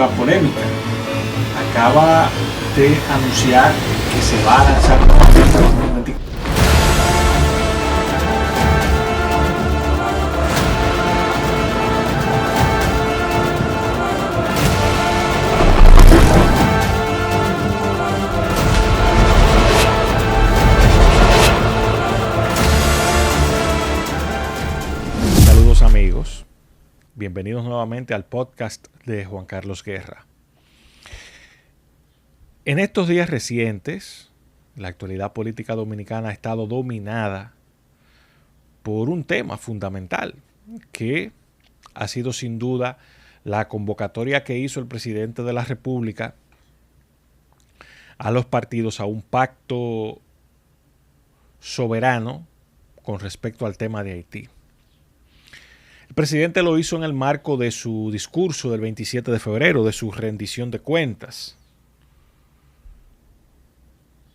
nueva polémica. Acaba de anunciar que se va a lanzar nuevamente. Saludos amigos, bienvenidos nuevamente al podcast de Juan Carlos Guerra. En estos días recientes, la actualidad política dominicana ha estado dominada por un tema fundamental, que ha sido sin duda la convocatoria que hizo el presidente de la República a los partidos a un pacto soberano con respecto al tema de Haití. El presidente lo hizo en el marco de su discurso del 27 de febrero, de su rendición de cuentas.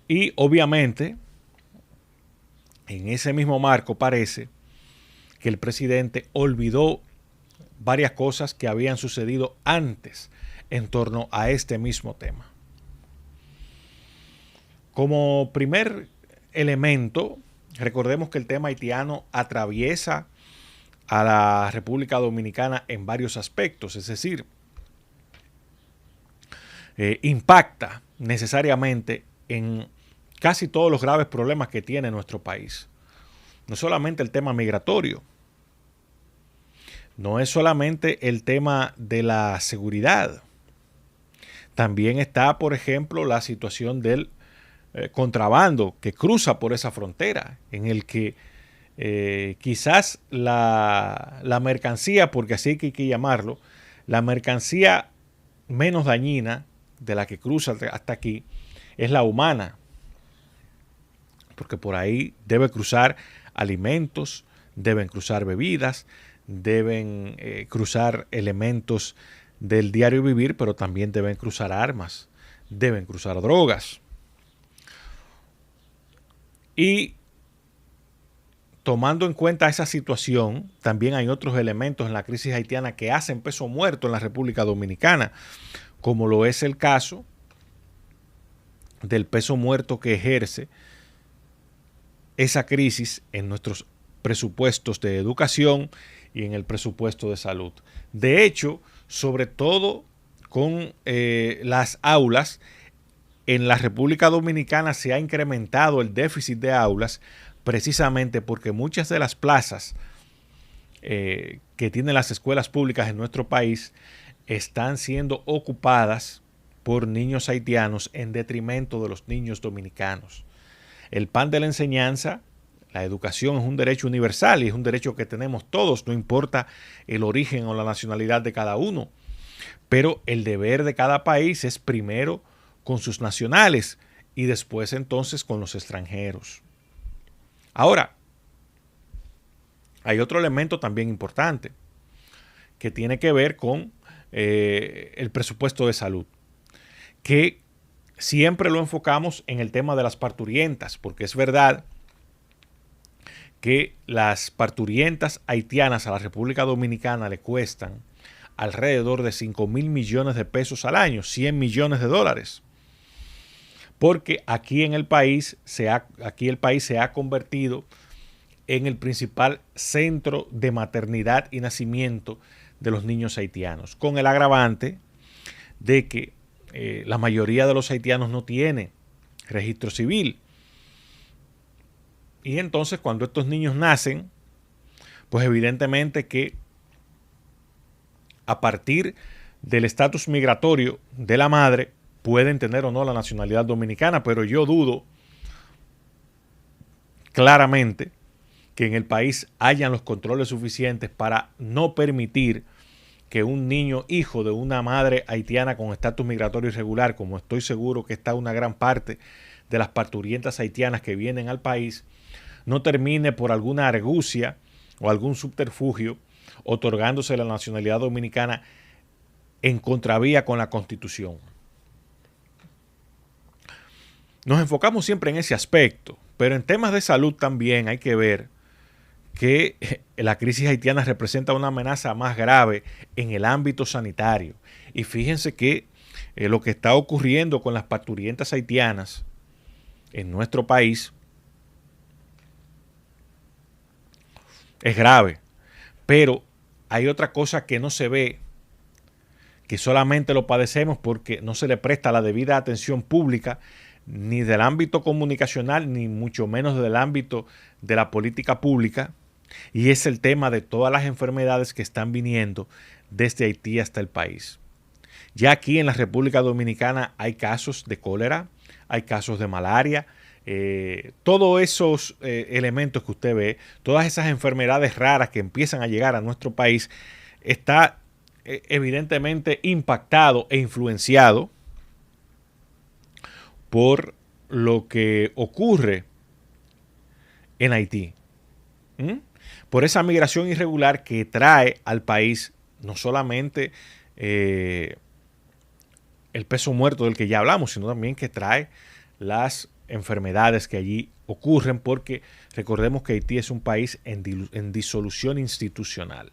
Y obviamente, en ese mismo marco parece que el presidente olvidó varias cosas que habían sucedido antes en torno a este mismo tema. Como primer elemento, recordemos que el tema haitiano atraviesa a la República Dominicana en varios aspectos, es decir, impacta necesariamente en casi todos los graves problemas que tiene nuestro país. No solamente el tema migratorio, no es solamente el tema de la seguridad, también está, por ejemplo, la situación del contrabando que cruza por esa frontera, en el que quizás la mercancía, porque así hay que llamarlo, la mercancía menos dañina de la que cruza hasta aquí es la humana, porque por ahí debe cruzar alimentos, deben cruzar bebidas, deben cruzar elementos del diario vivir, pero también deben cruzar armas, deben cruzar drogas. Y tomando en cuenta esa situación, también hay otros elementos en la crisis haitiana que hacen peso muerto en la República Dominicana, como lo es el caso del peso muerto que ejerce esa crisis en nuestros presupuestos de educación y en el presupuesto de salud. De hecho, sobre todo con las aulas, en la República Dominicana se ha incrementado el déficit de aulas precisamente porque muchas de las plazas que tienen las escuelas públicas en nuestro país están siendo ocupadas por niños haitianos en detrimento de los niños dominicanos. El pan de la enseñanza, la educación es un derecho universal y es un derecho que tenemos todos, no importa el origen o la nacionalidad de cada uno. Pero el deber de cada país es primero con sus nacionales y después entonces con los extranjeros. Ahora, hay otro elemento también importante que tiene que ver con el presupuesto de salud, que siempre lo enfocamos en el tema de las parturientas, porque es verdad que las parturientas haitianas a la República Dominicana le cuestan alrededor de 5,000 millones de pesos al año, 100 millones de dólares. Porque aquí el país se ha convertido en el principal centro de maternidad y nacimiento de los niños haitianos, con el agravante de que la mayoría de los haitianos no tiene registro civil. Y entonces cuando estos niños nacen, pues evidentemente que a partir del estatus migratorio de la madre pueden tener o no la nacionalidad dominicana, pero yo dudo claramente que en el país hayan los controles suficientes para no permitir que un niño hijo de una madre haitiana con estatus migratorio irregular, como estoy seguro que está una gran parte de las parturientas haitianas que vienen al país, no termine por alguna argucia o algún subterfugio otorgándose la nacionalidad dominicana en contravía con la Constitución. Nos enfocamos siempre en ese aspecto, pero en temas de salud también hay que ver que la crisis haitiana representa una amenaza más grave en el ámbito sanitario. Y fíjense que lo que está ocurriendo con las parturientas haitianas en nuestro país es grave. Pero hay otra cosa que no se ve, que solamente lo padecemos porque no se le presta la debida atención pública, ni del ámbito comunicacional, ni mucho menos del ámbito de la política pública, y es el tema de todas las enfermedades que están viniendo desde Haití hasta el país. Ya aquí en la República Dominicana hay casos de cólera, hay casos de malaria, todos esos elementos que usted ve, todas esas enfermedades raras que empiezan a llegar a nuestro país, está evidentemente impactado e influenciado por lo que ocurre en Haití. Por esa migración irregular que trae al país no solamente el peso muerto del que ya hablamos, sino también que trae las enfermedades que allí ocurren, porque recordemos que Haití es un país en disolución institucional.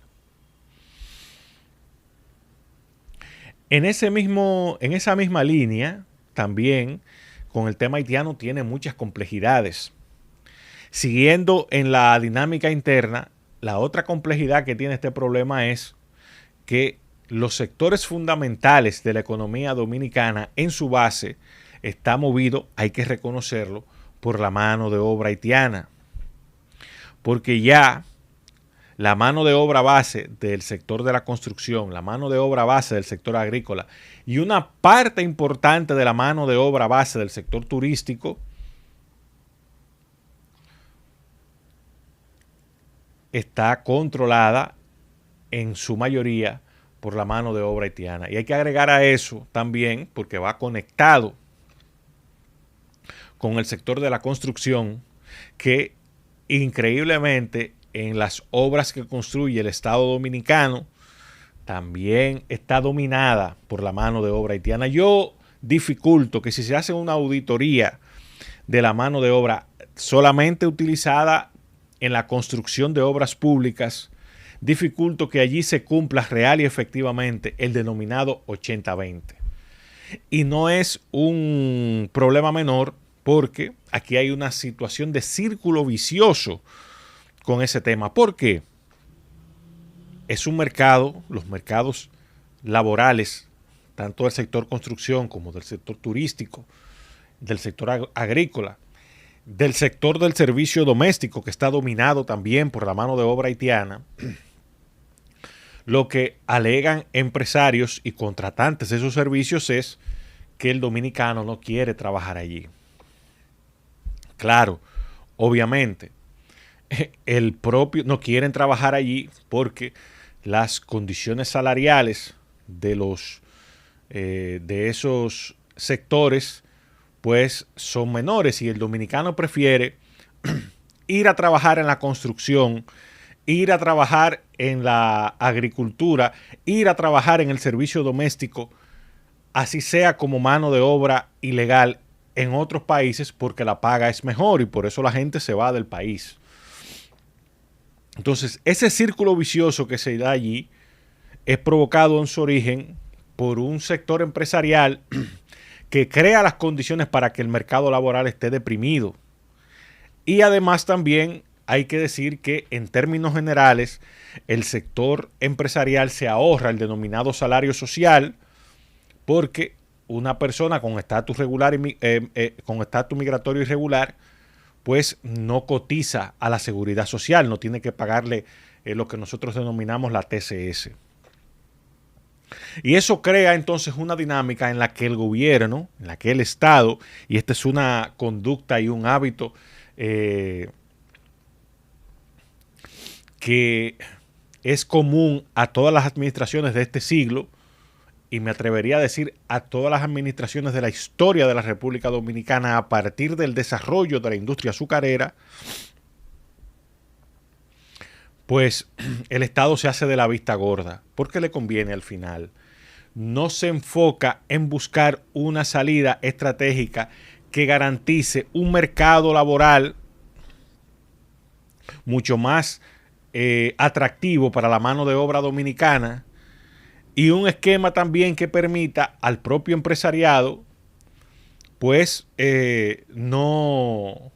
En esa misma línea, también con el tema haitiano tiene muchas complejidades. Siguiendo en la dinámica interna, la otra complejidad que tiene este problema es que los sectores fundamentales de la economía dominicana en su base está movido, hay que reconocerlo, por la mano de obra haitiana. Porque ya la mano de obra base del sector de la construcción, la mano de obra base del sector agrícola y una parte importante de la mano de obra base del sector turístico está controlada en su mayoría por la mano de obra haitiana. Y hay que agregar a eso también, porque va conectado con el sector de la construcción, que increíblemente en las obras que construye el Estado Dominicano también está dominada por la mano de obra haitiana. Yo dificulto que si se hace una auditoría de la mano de obra solamente utilizada en la construcción de obras públicas, dificulto que allí se cumpla real y efectivamente el denominado 80-20. Y no es un problema menor, porque aquí hay una situación de círculo vicioso con ese tema. ¿Por qué? Es un mercado, los mercados laborales, tanto del sector construcción como del sector turístico, del sector agrícola, del sector del servicio doméstico, que está dominado también por la mano de obra haitiana. Lo que alegan empresarios y contratantes de esos servicios es que el dominicano no quiere trabajar allí. Claro, obviamente, no quieren trabajar allí porque las condiciones salariales de esos sectores pues son menores, y el dominicano prefiere ir a trabajar en la construcción, ir a trabajar en la agricultura, ir a trabajar en el servicio doméstico, así sea como mano de obra ilegal en otros países, porque la paga es mejor y por eso la gente se va del país. Entonces, ese círculo vicioso que se da allí es provocado en su origen por un sector empresarial que crea las condiciones para que el mercado laboral esté deprimido. Y además también hay que decir que en términos generales el sector empresarial se ahorra el denominado salario social, porque una persona con estatus regular con estatus migratorio irregular pues no cotiza a la seguridad social, no tiene que pagarle lo que nosotros denominamos la TCS. Y eso crea entonces una dinámica en la que el gobierno, en la que el Estado, y esta es una conducta y un hábito que es común a todas las administraciones de este siglo, y me atrevería a decir a todas las administraciones de la historia de la República Dominicana a partir del desarrollo de la industria azucarera, pues el Estado se hace de la vista gorda, porque le conviene al final. No se enfoca en buscar una salida estratégica que garantice un mercado laboral mucho más atractivo para la mano de obra dominicana y un esquema también que permita al propio empresariado pues no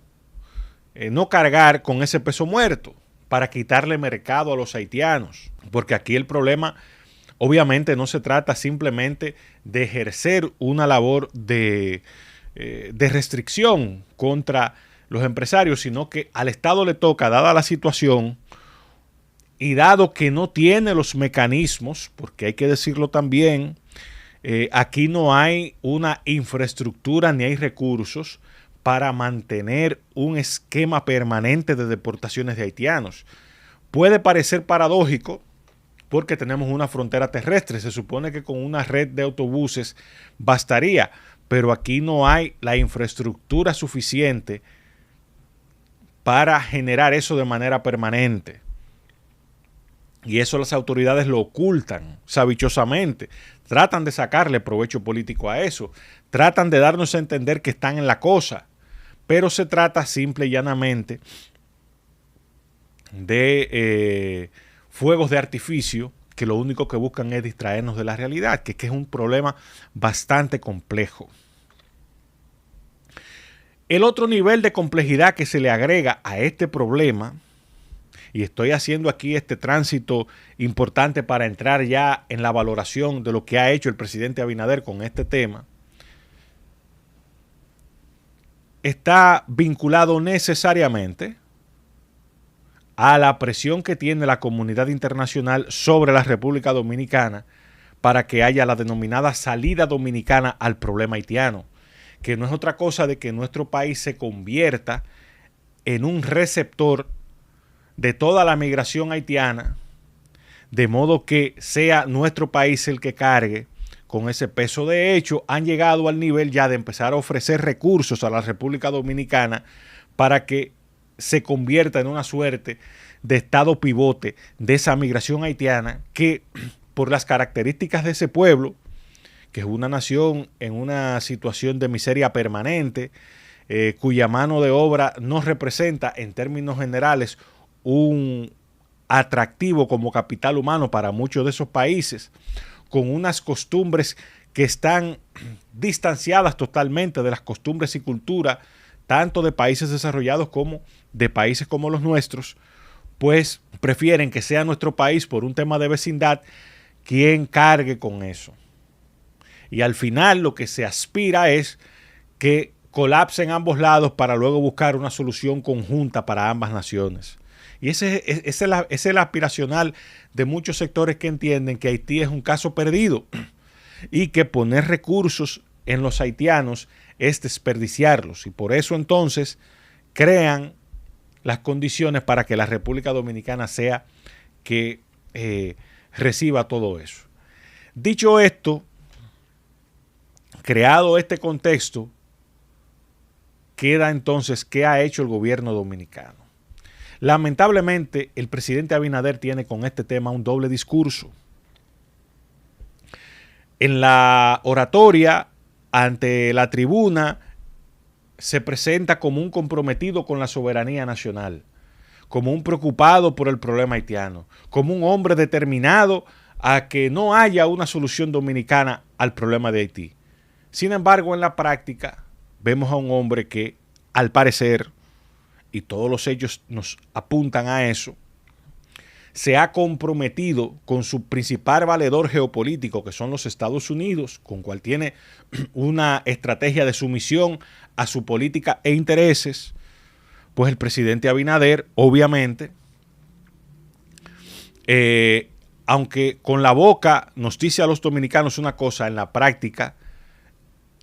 cargar con ese peso muerto para quitarle mercado a los haitianos, porque aquí el problema obviamente no se trata simplemente de ejercer una labor de restricción contra los empresarios, sino que al Estado le toca, dada la situación y dado que no tiene los mecanismos, porque hay que decirlo también, aquí no hay una infraestructura ni hay recursos para mantener un esquema permanente de deportaciones de haitianos. Puede parecer paradójico porque tenemos una frontera terrestre. Se supone que con una red de autobuses bastaría, pero aquí no hay la infraestructura suficiente para generar eso de manera permanente. Y eso las autoridades lo ocultan sabichosamente. Tratan de sacarle provecho político a eso. Tratan de darnos a entender que están en la cosa. Pero se trata simple y llanamente de fuegos de artificio que lo único que buscan es distraernos de la realidad, que es un problema bastante complejo. El otro nivel de complejidad que se le agrega a este problema, y estoy haciendo aquí este tránsito importante para entrar ya en la valoración de lo que ha hecho el presidente Abinader con este tema, está vinculado necesariamente a la presión que tiene la comunidad internacional sobre la República Dominicana para que haya la denominada salida dominicana al problema haitiano, que no es otra cosa de que nuestro país se convierta en un receptor de toda la migración haitiana, de modo que sea nuestro país el que cargue con ese peso. De hecho, han llegado al nivel ya de empezar a ofrecer recursos a la República Dominicana para que se convierta en una suerte de estado pivote de esa migración haitiana que, por las características de ese pueblo, que es una nación en una situación de miseria permanente, cuya mano de obra no representa en términos generales un atractivo como capital humano para muchos de esos países, con unas costumbres que están distanciadas totalmente de las costumbres y cultura tanto de países desarrollados como de países como los nuestros, pues prefieren que sea nuestro país, por un tema de vecindad, quien cargue con eso. Y al final lo que se aspira es que colapsen ambos lados para luego buscar una solución conjunta para ambas naciones. Y ese es el aspiracional de muchos sectores que entienden que Haití es un caso perdido y que poner recursos en los haitianos es desperdiciarlos. Y por eso entonces crean las condiciones para que la República Dominicana sea que reciba todo eso. Dicho esto, creado este contexto, queda entonces qué ha hecho el gobierno dominicano. Lamentablemente, el presidente Abinader tiene con este tema un doble discurso. En la oratoria ante la tribuna se presenta como un comprometido con la soberanía nacional, como un preocupado por el problema haitiano, como un hombre determinado a que no haya una solución dominicana al problema de Haití. Sin embargo, en la práctica vemos a un hombre que, al parecer, y todos los hechos nos apuntan a eso, se ha comprometido con su principal valedor geopolítico, que son los Estados Unidos, con cual tiene una estrategia de sumisión a su política e intereses. Pues el presidente Abinader, obviamente, aunque con la boca nos dice a los dominicanos una cosa, en la práctica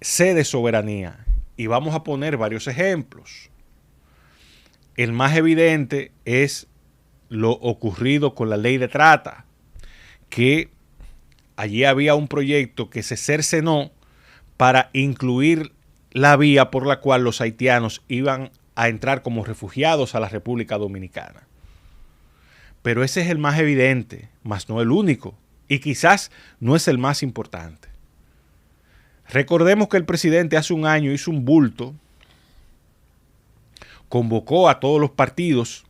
cede soberanía. Y vamos a poner varios ejemplos. El más evidente es lo ocurrido con la ley de trata, que allí había un proyecto que se cercenó para incluir la vía por la cual los haitianos iban a entrar como refugiados a la República Dominicana. Pero ese es el más evidente, mas no el único, y quizás no es el más importante. Recordemos que el presidente hace un año hizo un bulto, convocó a todos los partidos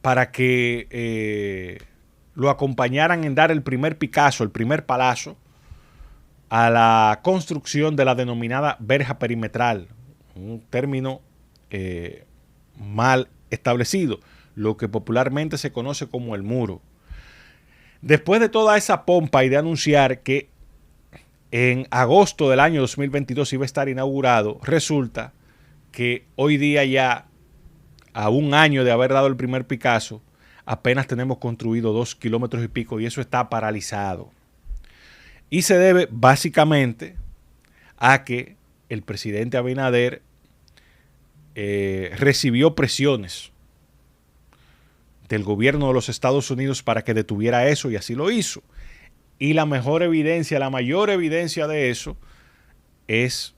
para que lo acompañaran en dar el primer Picasso, el primer palazo, a la construcción de la denominada verja perimetral, un término mal establecido, lo que popularmente se conoce como el muro. Después de toda esa pompa y de anunciar que en agosto del año 2022 iba a estar inaugurado, resulta que hoy día ya, a un año de haber dado el primer Picasso, apenas tenemos construido 2 kilómetros y pico y eso está paralizado. Y se debe básicamente a que el presidente Abinader recibió presiones del gobierno de los Estados Unidos para que detuviera eso y así lo hizo. Y la mejor evidencia, la mayor evidencia de eso es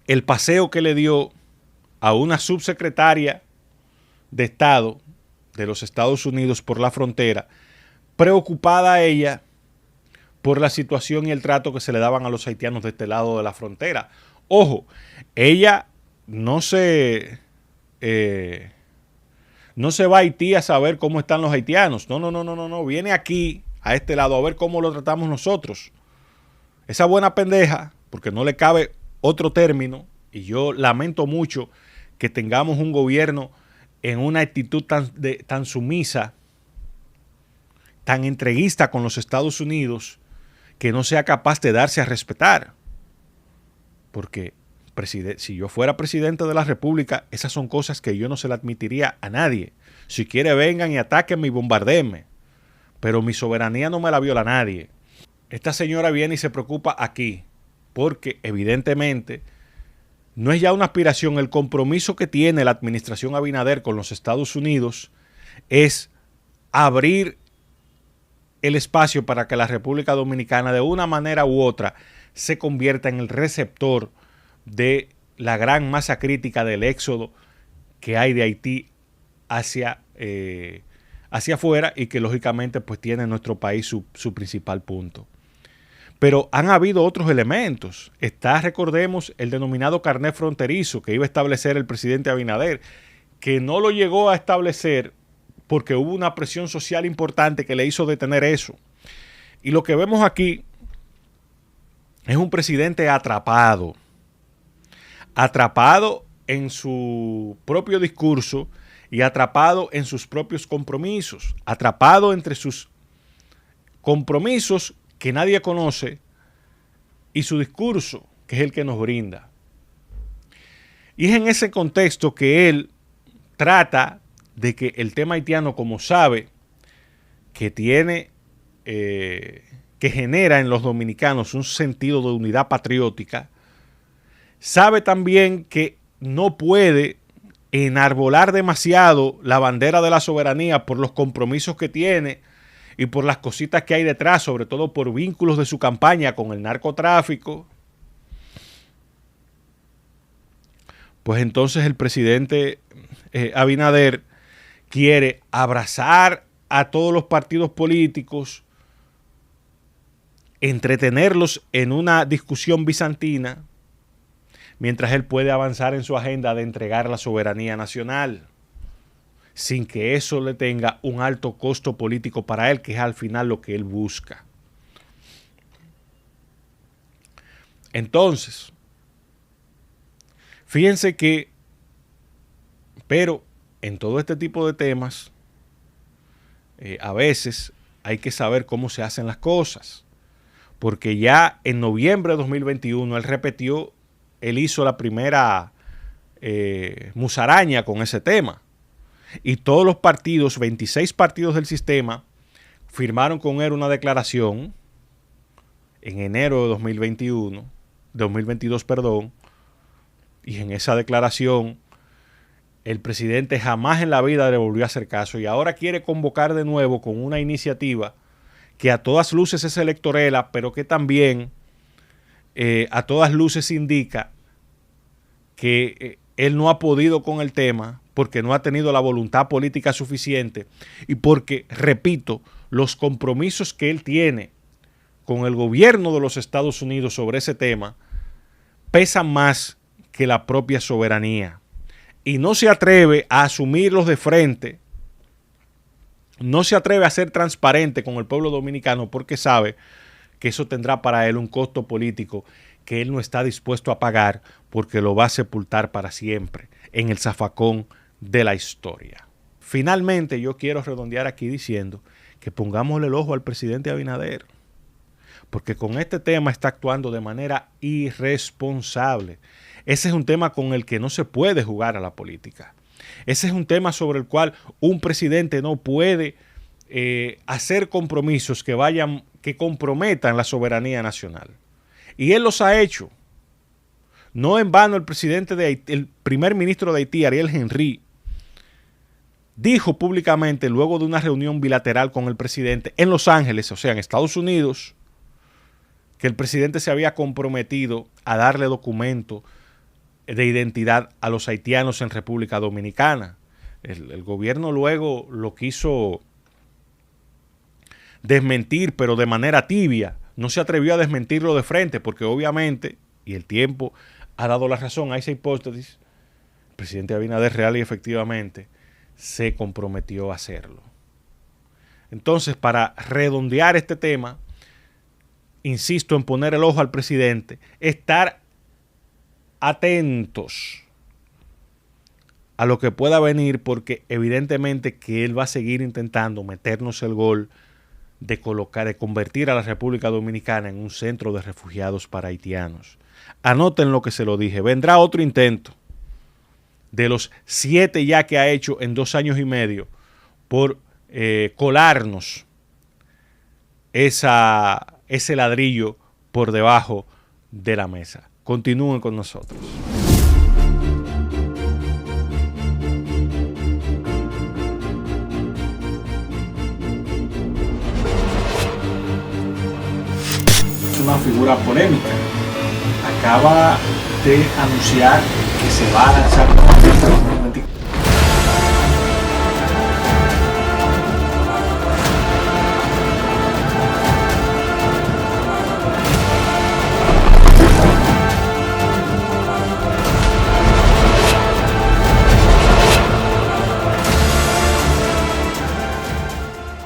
el paseo que le dio a una subsecretaria de Estado de los Estados Unidos por la frontera, preocupada ella por la situación y el trato que se le daban a los haitianos de este lado de la frontera. Ojo, ella no se va a Haití a saber cómo están los haitianos. No. Viene aquí, a este lado, a ver cómo lo tratamos nosotros. Esa buena pendeja, porque no le cabe otro término, y yo lamento mucho que tengamos un gobierno en una actitud tan sumisa, tan entreguista con los Estados Unidos, que no sea capaz de darse a respetar. Porque si yo fuera presidente de la República, esas son cosas que yo no se le admitiría a nadie. Si quiere, vengan y atáquenme y bombardeenme. Pero mi soberanía no me la viola nadie. Esta señora viene y se preocupa aquí, porque evidentemente no es ya una aspiración. El compromiso que tiene la administración Abinader con los Estados Unidos es abrir el espacio para que la República Dominicana, de una manera u otra, se convierta en el receptor de la gran masa crítica del éxodo que hay de Haití hacia afuera y que lógicamente pues tiene en nuestro país su principal punto. Pero han habido otros elementos. Está, recordemos, el denominado carnet fronterizo que iba a establecer el presidente Abinader, que no lo llegó a establecer porque hubo una presión social importante que le hizo detener eso. Y lo que vemos aquí es un presidente atrapado en su propio discurso y atrapado en sus propios compromisos, atrapado entre sus compromisos que nadie conoce y su discurso, que es el que nos brinda. Y es en ese contexto que él trata de que el tema haitiano, como sabe, que tiene, que genera en los dominicanos un sentido de unidad patriótica, sabe también que no puede enarbolar demasiado la bandera de la soberanía por los compromisos que tiene y por las cositas que hay detrás, sobre todo por vínculos de su campaña con el narcotráfico. Pues entonces el presidente Abinader quiere abrazar a todos los partidos políticos, entretenerlos en una discusión bizantina, mientras él puede avanzar en su agenda de entregar la soberanía nacional, sin que eso le tenga un alto costo político para él, que es al final lo que él busca. Entonces, fíjense que, pero en todo este tipo de temas, a veces hay que saber cómo se hacen las cosas, porque ya en noviembre de 2021 él hizo la primera musaraña con ese tema. Y todos los partidos, 26 partidos del sistema, firmaron con él una declaración en enero de 2022, y en esa declaración el presidente jamás en la vida le volvió a hacer caso y ahora quiere convocar de nuevo con una iniciativa que a todas luces es electorera, pero que también a todas luces indica que él no ha podido con el tema porque no ha tenido la voluntad política suficiente y porque, repito, los compromisos que él tiene con el gobierno de los Estados Unidos sobre ese tema pesan más que la propia soberanía. y no se atreve a asumirlos de frente, no se atreve a ser transparente con el pueblo dominicano porque sabe que eso tendrá para él un costo político que él no está dispuesto a pagar porque lo va a sepultar para siempre en el zafacón de la historia. Finalmente, yo quiero redondear aquí diciendo que pongámosle el ojo al presidente Abinader, porque con este tema está actuando de manera irresponsable. Ese es un tema con el que no se puede jugar a la política. Ese es un tema sobre el cual un presidente no puede hacer compromisos que comprometan la soberanía nacional. Y él los ha hecho. No en vano el primer ministro de Haití, Ariel Henry, dijo públicamente luego de una reunión bilateral con el presidente en Los Ángeles, o sea, en Estados Unidos, que el presidente se había comprometido a darle documento de identidad a los haitianos en República Dominicana. El gobierno luego lo quiso desmentir, pero de manera tibia. No se atrevió a desmentirlo de frente, porque obviamente, y el tiempo ha dado la razón a esa hipótesis, el presidente Abinader real y efectivamente se comprometió a hacerlo. Entonces, para redondear este tema, insisto en poner el ojo al presidente, estar atentos a lo que pueda venir, porque evidentemente que él va a seguir intentando meternos el gol de convertir a la República Dominicana en un centro de refugiados para haitianos. Anoten lo que se lo dije, vendrá otro intento de los 7 ya que ha hecho en 2 años y medio por colarnos ese ladrillo por debajo de la mesa. Continúen con nosotros. Es una figura polémica. Acaba de anunciar que se va a lanzar